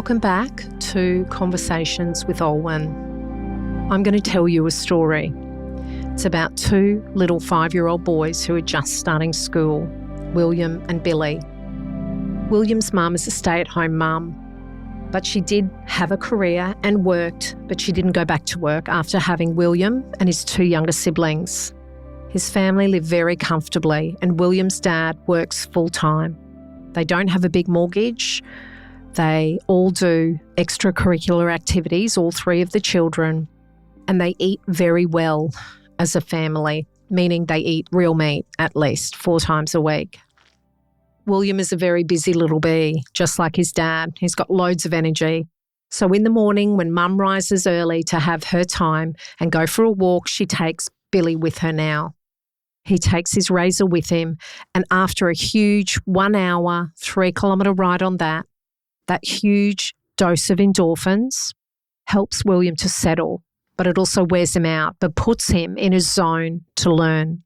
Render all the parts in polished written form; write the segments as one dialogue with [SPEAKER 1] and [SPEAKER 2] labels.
[SPEAKER 1] Welcome back to Conversations with Olwen. I'm going to tell you a story. It's about two little 5-year-old boys who are just starting school, William and Billy. William's mum is a stay-at-home mum, but she did have a career and worked, but she didn't go back to work after having William and his two younger siblings. His family live very comfortably, and William's dad works full-time. They don't have a big mortgage. They all do extracurricular activities, all three of the children, and they eat very well as a family, meaning they eat real meat at least 4 times a week. William is a very busy little bee, just like his dad. He's got loads of energy. So in the morning when Mum rises early to have her time and go for a walk, she takes Billy with her now. He takes his razor with him, and after a huge 1 hour, 3-kilometre ride on that huge dose of endorphins helps William to settle, but it also wears him out, but puts him in a zone to learn.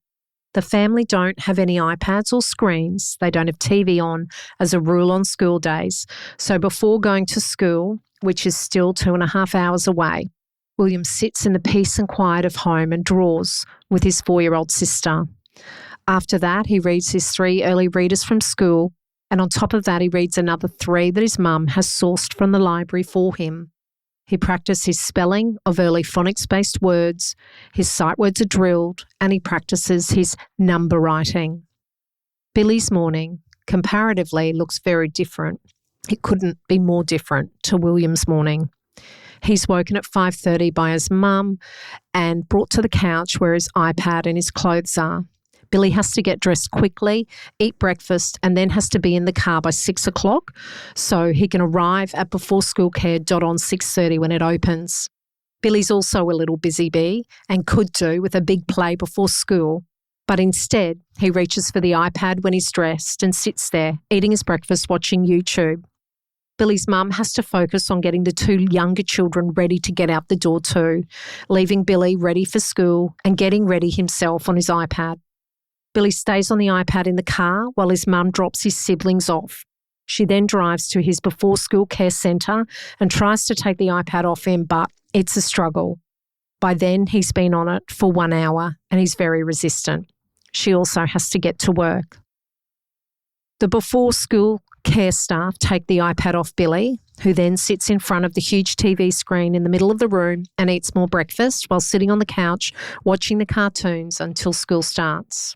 [SPEAKER 1] The family don't have any iPads or screens. They don't have TV on as a rule on school days. So before going to school, which is still 2.5 hours away, William sits in the peace and quiet of home and draws with his 4-year-old sister. After that, he reads his 3 early readers from school, and on top of that, he reads another 3 that his mum has sourced from the library for him. He practices his spelling of early phonics-based words, his sight words are drilled, and he practices his number writing. Billy's morning, comparatively, looks very different. It couldn't be more different to William's morning. He's woken at 5:30 by his mum and brought to the couch where his iPad and his clothes are. Billy has to get dressed quickly, eat breakfast, and then has to be in the car by 6 o'clock so he can arrive at before school care on 6:30 when it opens. Billy's also a little busy bee and could do with a big play before school, but instead he reaches for the iPad when he's dressed and sits there eating his breakfast watching YouTube. Billy's mum has to focus on getting the 2 younger children ready to get out the door too, leaving Billy ready for school and getting ready himself on his iPad. Billy stays on the iPad in the car while his mum drops his siblings off. She then drives to his before-school care centre and tries to take the iPad off him, but it's a struggle. By then, he's been on it for 1 hour and he's very resistant. She also has to get to work. The before-school care staff take the iPad off Billy, who then sits in front of the huge TV screen in the middle of the room and eats more breakfast while sitting on the couch watching the cartoons until school starts.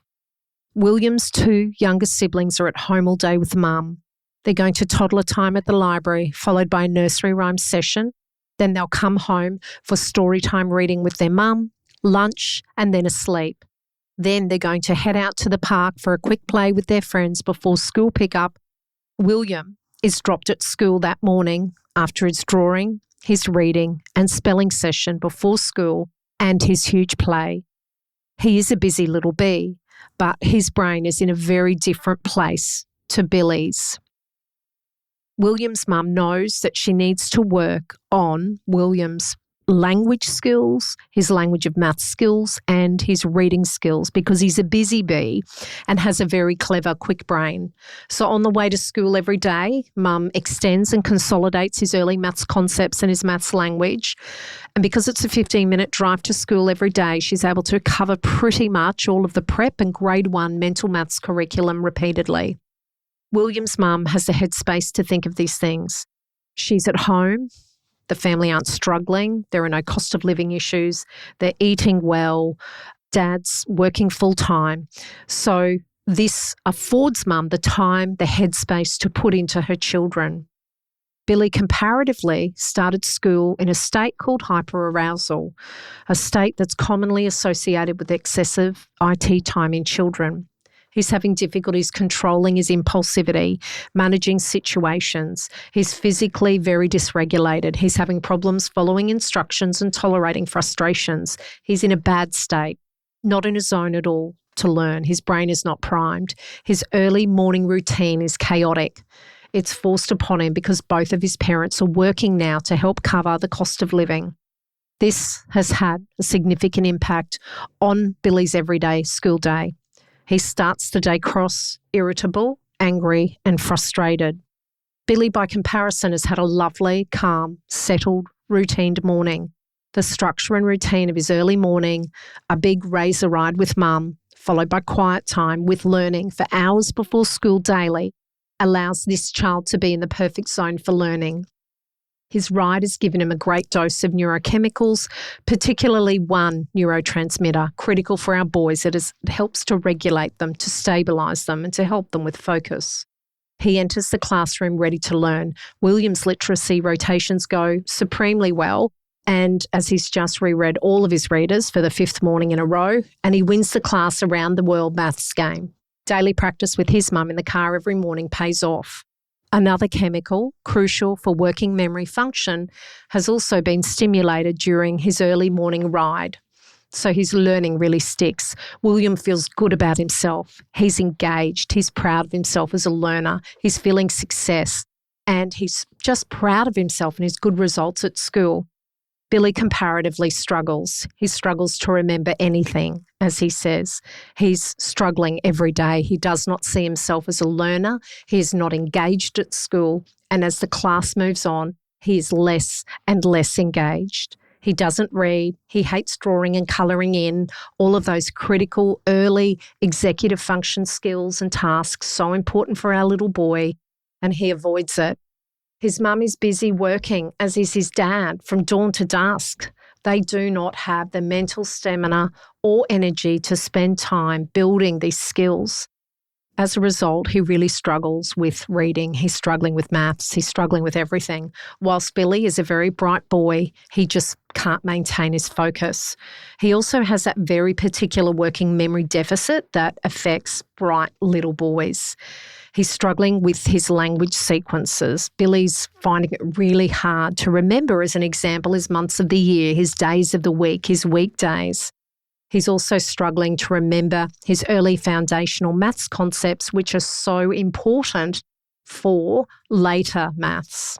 [SPEAKER 1] William's 2 younger siblings are at home all day with Mum. They're going to toddler time at the library, followed by a nursery rhyme session. Then they'll come home for story time reading with their mum, lunch, and then asleep. Then they're going to head out to the park for a quick play with their friends before school pickup. William is dropped at school that morning after his drawing, his reading and spelling session before school and his huge play. He is a busy little bee, but his brain is in a very different place to Billy's. William's mum knows that she needs to work on William's language skills, his language of math skills, and his reading skills because he's a busy bee and has a very clever, quick brain. So on the way to school every day, Mum extends and consolidates his early maths concepts and his maths language. And because it's a 15-minute drive to school every day, she's able to cover pretty much all of the prep and grade 1 mental maths curriculum repeatedly. William's mum has the headspace to think of these things. She's at home. The family aren't struggling. There are no cost of living issues. They're eating well. Dad's working full time. So this affords Mum the time, the headspace to put into her children. Billy comparatively started school in a state called hyperarousal, a state that's commonly associated with excessive IT time in children. He's having difficulties controlling his impulsivity, managing situations. He's physically very dysregulated. He's having problems following instructions and tolerating frustrations. He's in a bad state, not in a zone at all to learn. His brain is not primed. His early morning routine is chaotic. It's forced upon him because both of his parents are working now to help cover the cost of living. This has had a significant impact on Billy's everyday school day. He starts the day cross, irritable, angry and frustrated. Billy, by comparison, has had a lovely, calm, settled, routined morning. The structure and routine of his early morning, a big razor ride with mum, followed by quiet time with learning for hours before school daily, allows this child to be in the perfect zone for learning. His ride has given him a great dose of neurochemicals, particularly one neurotransmitter, critical for our boys. It helps to regulate them, to stabilise them, and to help them with focus. He enters the classroom ready to learn. William's literacy rotations go supremely well, and as he's just reread all of his readers for the 5th morning in a row, and he wins the class around the world maths game. Daily practice with his mum in the car every morning pays off. Another chemical, crucial for working memory function, has also been stimulated during his early morning ride. So his learning really sticks. William feels good about himself. He's engaged. He's proud of himself as a learner. He's feeling success. And he's just proud of himself and his good results at school. Billy comparatively struggles. He struggles to remember anything, as he says. He's struggling every day. He does not see himself as a learner. He is not engaged at school. And as the class moves on, he is less and less engaged. He doesn't read. He hates drawing and colouring in, all of those critical early executive function skills and tasks so important for our little boy, and he avoids it. His mum is busy working, as is his dad, from dawn to dusk. They do not have the mental stamina or energy to spend time building these skills. As a result, he really struggles with reading. He's struggling with maths. He's struggling with everything. Whilst Billy is a very bright boy, he just can't maintain his focus. He also has that very particular working memory deficit that affects bright little boys. He's struggling with his language sequences. Billy's finding it really hard to remember, as an example, his months of the year, his days of the week, his weekdays. He's also struggling to remember his early foundational maths concepts, which are so important for later maths.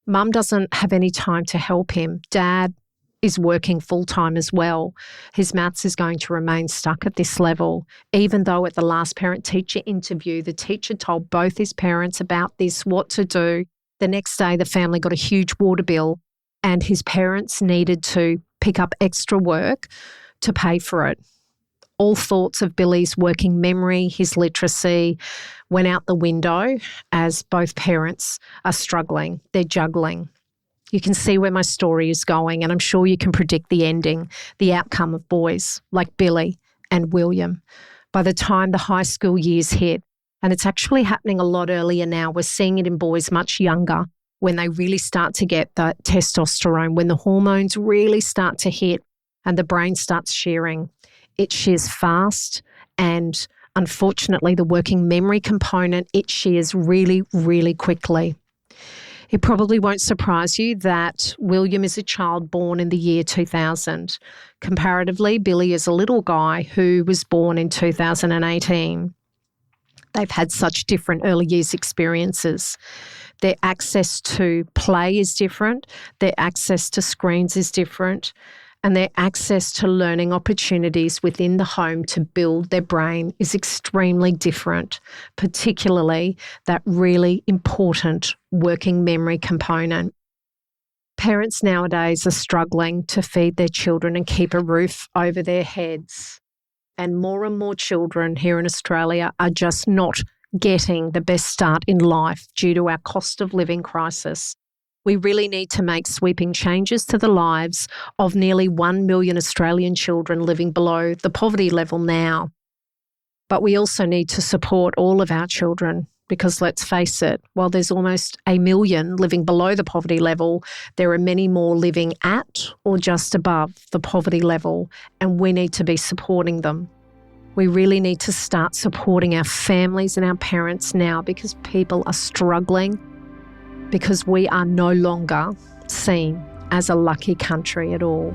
[SPEAKER 1] Mum doesn't have any time to help him. Dad is working full-time as well. His maths is going to remain stuck at this level, even though at the last parent-teacher interview, the teacher told both his parents about this, what to do. The next day, the family got a huge water bill, and his parents needed to pick up extra work to pay for it. All thoughts of Billy's working memory, his literacy, went out the window as both parents are struggling. They're juggling. You can see where my story is going, and I'm sure you can predict the ending, the outcome of boys like Billy and William by the time the high school years hit. And it's actually happening a lot earlier now. We're seeing it in boys much younger when they really start to get that testosterone, when the hormones really start to hit and the brain starts shearing. It shears fast, and unfortunately the working memory component, it shears really, really quickly. It probably won't surprise you that William is a child born in the year 2000. Comparatively, Billy is a little guy who was born in 2018. They've had such different early years experiences. Their access to play is different. Their access to screens is different. And their access to learning opportunities within the home to build their brain is extremely different, particularly that really important working memory component. Parents nowadays are struggling to feed their children and keep a roof over their heads. And more children here in Australia are just not getting the best start in life due to our cost of living crisis. We really need to make sweeping changes to the lives of nearly 1 million Australian children living below the poverty level now. But we also need to support all of our children because, let's face it, while there's almost 1 million living below the poverty level, there are many more living at or just above the poverty level, and we need to be supporting them. We really need to start supporting our families and our parents now because people are struggling, because we are no longer seen as a lucky country at all.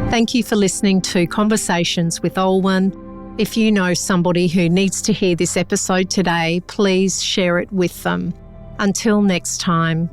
[SPEAKER 1] Thank you for listening to Conversations with Olwen. If you know somebody who needs to hear this episode today, please share it with them. Until next time,